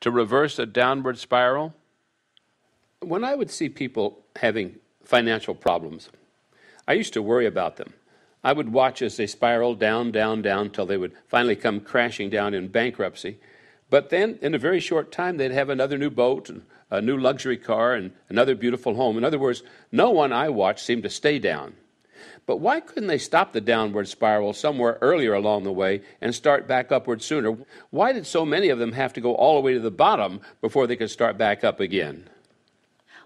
to reverse a downward spiral? When I would see people having financial problems, I used to worry about them. I would watch as they spiraled down, down, down, till they would finally come crashing down in bankruptcy. But then, in a very short time, they'd have another new boat, and a new luxury car, and another beautiful home. In other words, no one I watched seemed to stay down. But why couldn't they stop the downward spiral somewhere earlier along the way and start back upward sooner? Why did so many of them have to go all the way to the bottom before they could start back up again?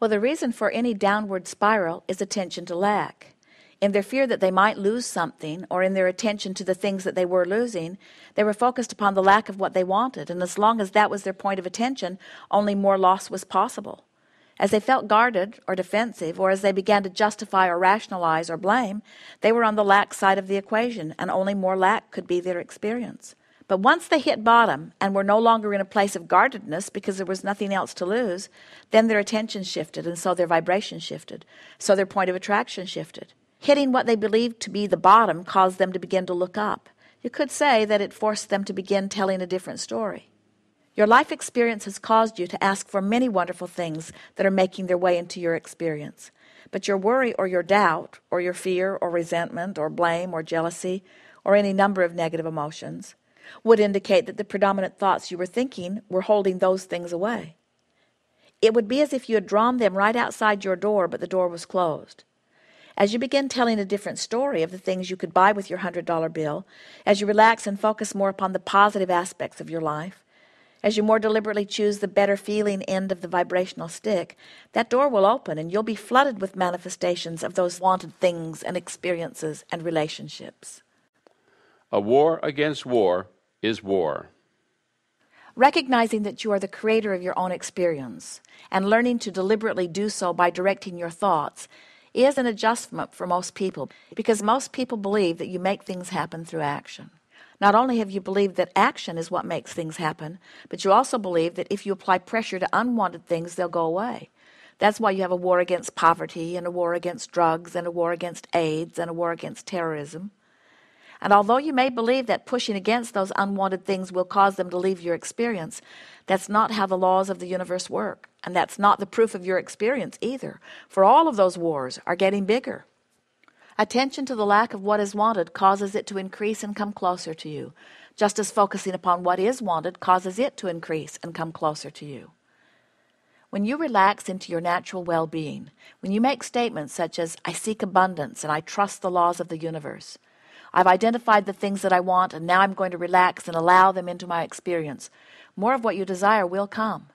Well, the reason for any downward spiral is attention to lack. In their fear that they might lose something, or in their attention to the things that they were losing, they were focused upon the lack of what they wanted, and as long as that was their point of attention, only more loss was possible. As they felt guarded or defensive, or as they began to justify or rationalize or blame, they were on the lack side of the equation, and only more lack could be their experience. But once they hit bottom and were no longer in a place of guardedness because there was nothing else to lose, then their attention shifted, and so their vibration shifted, so their point of attraction shifted. Hitting what they believed to be the bottom caused them to begin to look up. You could say that it forced them to begin telling a different story. Your life experience has caused you to ask for many wonderful things that are making their way into your experience. But your worry or your doubt or your fear or resentment or blame or jealousy or any number of negative emotions would indicate that the predominant thoughts you were thinking were holding those things away. It would be as if you had drawn them right outside your door, but the door was closed. As you begin telling a different story of the things you could buy with your $100 bill, as you relax and focus more upon the positive aspects of your life, as you more deliberately choose the better feeling end of the vibrational stick, that door will open and you'll be flooded with manifestations of those wanted things and experiences and relationships. A war against war is war. Recognizing that you are the creator of your own experience and learning to deliberately do so by directing your thoughts is an adjustment for most people, because most people believe that you make things happen through action. Not only have you believed that action is what makes things happen, but you also believe that if you apply pressure to unwanted things, they'll go away. That's why you have a war against poverty, and a war against drugs, and a war against AIDS, and a war against terrorism. And although you may believe that pushing against those unwanted things will cause them to leave your experience, that's not how the laws of the universe work. And that's not the proof of your experience either, for all of those wars are getting bigger. Attention to the lack of what is wanted causes it to increase and come closer to you, just as focusing upon what is wanted causes it to increase and come closer to you. When you relax into your natural well-being, when you make statements such as, "I seek abundance and I trust the laws of the universe," "I've identified the things that I want and now I'm going to relax and allow them into my experience," more of what you desire will come.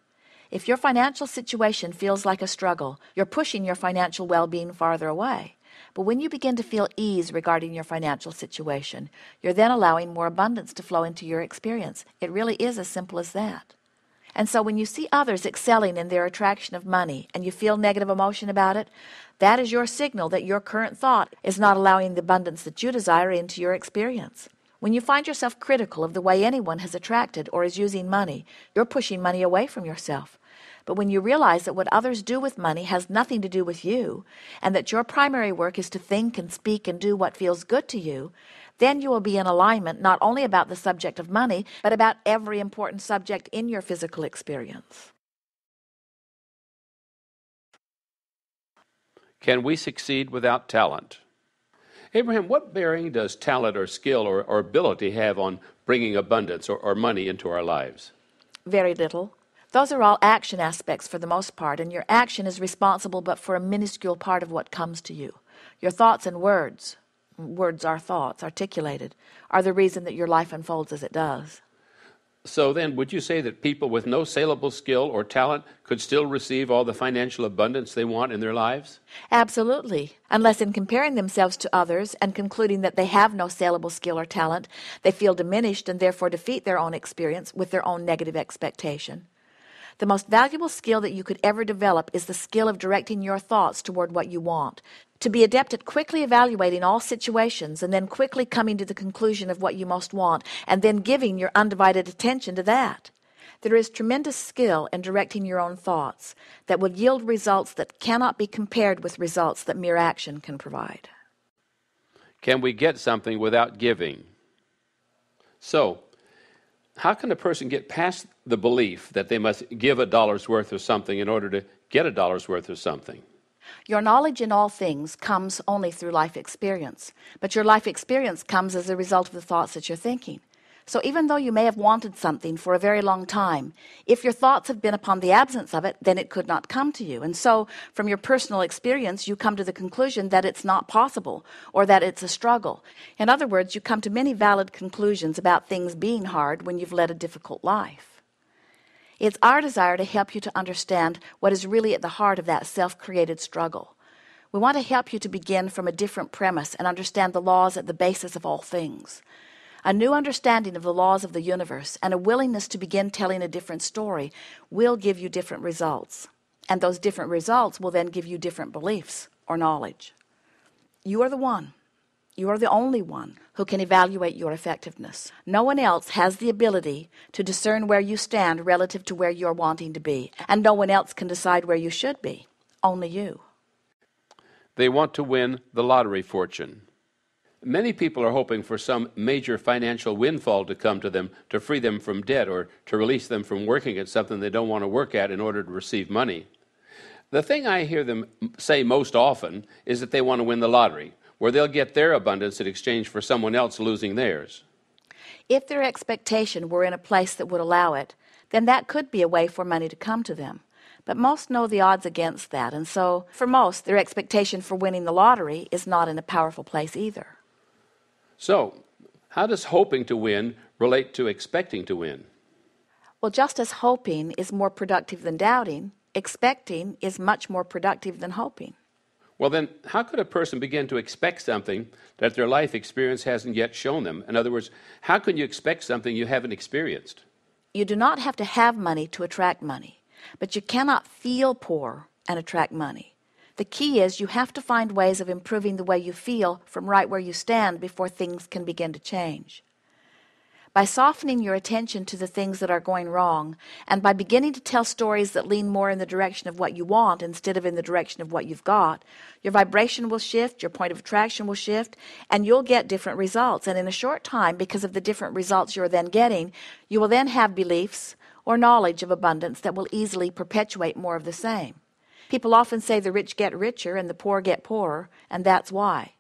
If your financial situation feels like a struggle, you're pushing your financial well-being farther away. But when you begin to feel ease regarding your financial situation, you're then allowing more abundance to flow into your experience. It really is as simple as that. And so when you see others excelling in their attraction of money and you feel negative emotion about it, that is your signal that your current thought is not allowing the abundance that you desire into your experience. When you find yourself critical of the way anyone has attracted or is using money, you're pushing money away from yourself. But when you realize that what others do with money has nothing to do with you, and that your primary work is to think and speak and do what feels good to you, then you will be in alignment not only about the subject of money, but about every important subject in your physical experience. Can we succeed without talent? Abraham, what bearing does talent or skill or ability have on bringing abundance or money into our lives? Very little. Those are all action aspects for the most part, and your action is responsible but for a minuscule part of what comes to you. Your thoughts and words are thoughts, articulated, are the reason that your life unfolds as it does. So then, would you say that people with no saleable skill or talent could still receive all the financial abundance they want in their lives? Absolutely, unless in comparing themselves to others and concluding that they have no saleable skill or talent, they feel diminished and therefore defeat their own experience with their own negative expectation. The most valuable skill that you could ever develop is the skill of directing your thoughts toward what you want. To be adept at quickly evaluating all situations and then quickly coming to the conclusion of what you most want and then giving your undivided attention to that. There is tremendous skill in directing your own thoughts that will yield results that cannot be compared with results that mere action can provide. Can we get something without giving? So, how can a person get past the belief that they must give a dollar's worth of something in order to get a dollar's worth of something? Your knowledge in all things comes only through life experience, but your life experience comes as a result of the thoughts that you're thinking. So even though you may have wanted something for a very long time, if your thoughts have been upon the absence of it, then it could not come to you. And so from your personal experience, you come to the conclusion that it's not possible or that it's a struggle. In other words, you come to many valid conclusions about things being hard when you've led a difficult life. It's our desire to help you to understand what is really at the heart of that self-created struggle. We want to help you to begin from a different premise and understand the laws at the basis of all things. A new understanding of the laws of the universe and a willingness to begin telling a different story will give you different results. And those different results will then give you different beliefs or knowledge. You are the one. You are the only one who can evaluate your effectiveness. No one else has the ability to discern where you stand relative to where you're wanting to be. And no one else can decide where you should be. Only you. They want to win the lottery fortune. Many people are hoping for some major financial windfall to come to them to free them from debt or to release them from working at something they don't want to work at in order to receive money. The thing I hear them say most often is that they want to win the lottery, where they'll get their abundance in exchange for someone else losing theirs. If their expectation were in a place that would allow it, then that could be a way for money to come to them. But most know the odds against that, and so for most, their expectation for winning the lottery is not in a powerful place either. So, how does hoping to win relate to expecting to win? Well, just as hoping is more productive than doubting, expecting is much more productive than hoping. Well then, how could a person begin to expect something that their life experience hasn't yet shown them? In other words, how can you expect something you haven't experienced? You do not have to have money to attract money, but you cannot feel poor and attract money. The key is you have to find ways of improving the way you feel from right where you stand before things can begin to change. By softening your attention to the things that are going wrong, and by beginning to tell stories that lean more in the direction of what you want instead of in the direction of what you've got, your vibration will shift, your point of attraction will shift, and you'll get different results. And in a short time, because of the different results you're then getting, you will then have beliefs or knowledge of abundance that will easily perpetuate more of the same. People often say the rich get richer and the poor get poorer, and that's why.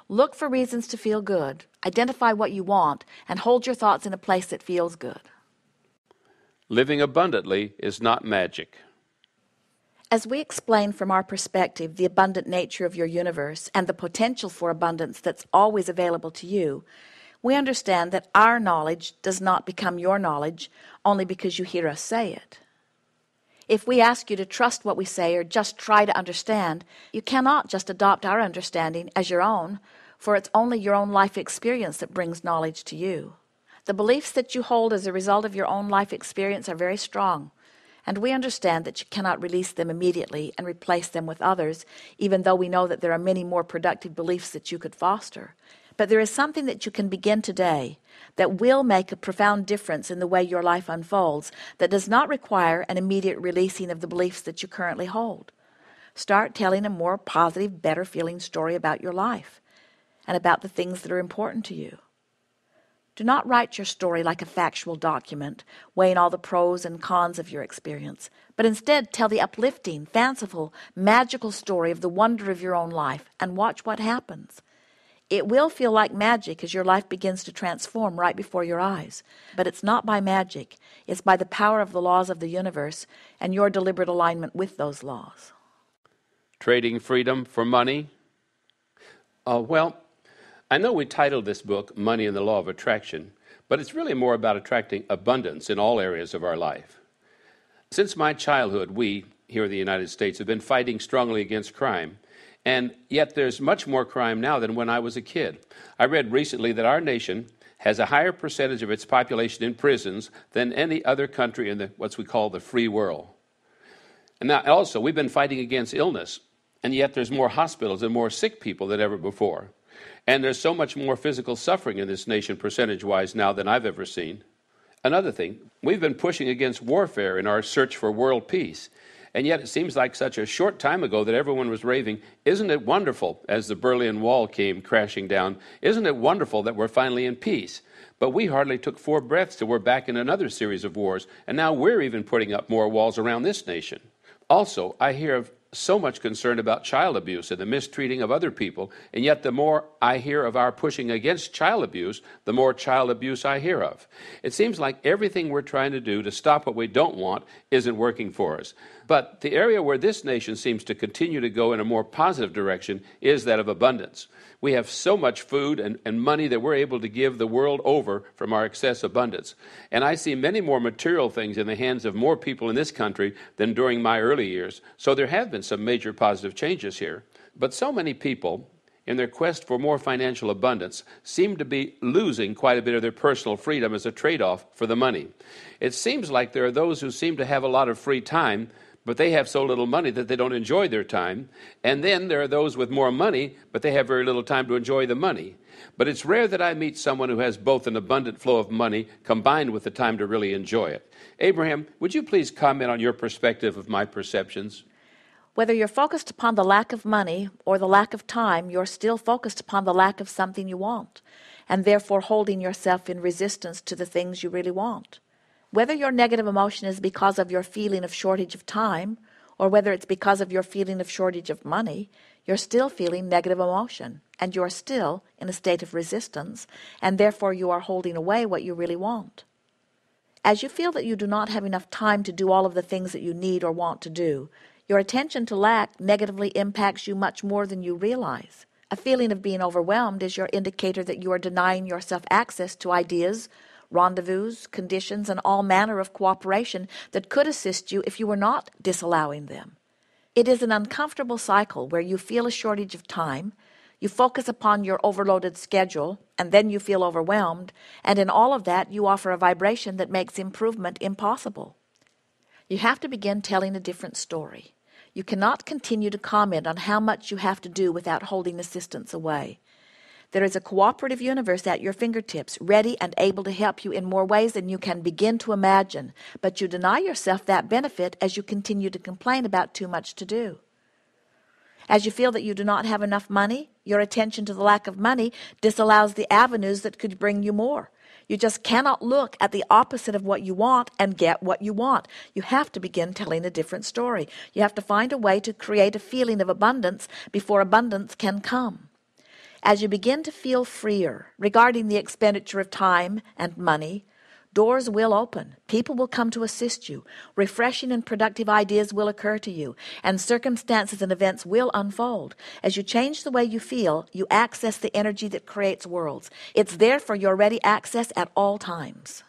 Look for reasons to feel good, identify what you want, and hold your thoughts in a place that feels good. Living abundantly is not magic. As we explain from our perspective the abundant nature of your universe and the potential for abundance that's always available to you, we understand that our knowledge does not become your knowledge only because you hear us say it. If we ask you to trust what we say or just try to understand, you cannot just adopt our understanding as your own, for it's only your own life experience that brings knowledge to you. The beliefs that you hold as a result of your own life experience are very strong, and we understand that you cannot release them immediately and replace them with others, even though we know that there are many more productive beliefs that you could foster. But there is something that you can begin today that will make a profound difference in the way your life unfolds that does not require an immediate releasing of the beliefs that you currently hold. Start telling a more positive, better feeling story about your life and about the things that are important to you. Do not write your story like a factual document, weighing all the pros and cons of your experience, but instead tell the uplifting, fanciful, magical story of the wonder of your own life and watch what happens. It will feel like magic as your life begins to transform right before your eyes. But it's not by magic. It's by the power of the laws of the universe and your deliberate alignment with those laws. Trading freedom for money? Well, I know we titled this book Money and the Law of Attraction, but it's really more about attracting abundance in all areas of our life. Since my childhood, we, here in the United States, have been fighting strongly against crime. And yet there's much more crime now than when I was a kid. I read recently that our nation has a higher percentage of its population in prisons than any other country in what we call the free world. And now also, we've been fighting against illness, and yet there's more hospitals and more sick people than ever before. And there's so much more physical suffering in this nation percentage-wise now than I've ever seen. Another thing, we've been pushing against warfare in our search for world peace. And yet it seems like such a short time ago that everyone was raving, isn't it wonderful, as the Berlin Wall came crashing down, isn't it wonderful that we're finally in peace? But we hardly took 4 breaths till we're back in another series of wars, and now we're even putting up more walls around this nation. Also, I hear of so much concern about child abuse and the mistreating of other people, and yet the more I hear of our pushing against child abuse, the more child abuse I hear of. It seems like everything we're trying to do to stop what we don't want isn't working for us. But the area where this nation seems to continue to go in a more positive direction is that of abundance. We have so much food and money that we're able to give the world over from our excess abundance. And I see many more material things in the hands of more people in this country than during my early years. So there have been some major positive changes here. But so many people, in their quest for more financial abundance, seem to be losing quite a bit of their personal freedom as a trade-off for the money. It seems like there are those who seem to have a lot of free time, but they have so little money that they don't enjoy their time. And then there are those with more money, but they have very little time to enjoy the money. But it's rare that I meet someone who has both an abundant flow of money combined with the time to really enjoy it. Abraham, would you please comment on your perspective of my perceptions? Whether you're focused upon the lack of money or the lack of time, you're still focused upon the lack of something you want, and therefore holding yourself in resistance to the things you really want. Whether your negative emotion is because of your feeling of shortage of time, or whether it's because of your feeling of shortage of money, you're still feeling negative emotion, and you're still in a state of resistance, and therefore you are holding away what you really want. As you feel that you do not have enough time to do all of the things that you need or want to do, your attention to lack negatively impacts you much more than you realize. A feeling of being overwhelmed is your indicator that you are denying yourself access to ideas, rendezvous, conditions, and all manner of cooperation that could assist you if you were not disallowing them. It is an uncomfortable cycle where you feel a shortage of time, you focus upon your overloaded schedule, and then you feel overwhelmed, and in all of that you offer a vibration that makes improvement impossible. You have to begin telling a different story. You cannot continue to comment on how much you have to do without holding assistance away. There is a cooperative universe at your fingertips, ready and able to help you in more ways than you can begin to imagine, but you deny yourself that benefit as you continue to complain about too much to do. As you feel that you do not have enough money, your attention to the lack of money disallows the avenues that could bring you more. You just cannot look at the opposite of what you want and get what you want. You have to begin telling a different story. You have to find a way to create a feeling of abundance before abundance can come. As you begin to feel freer regarding the expenditure of time and money, doors will open. People will come to assist you. Refreshing and productive ideas will occur to you, and circumstances and events will unfold. As you change the way you feel, you access the energy that creates worlds. It's there for your ready access at all times.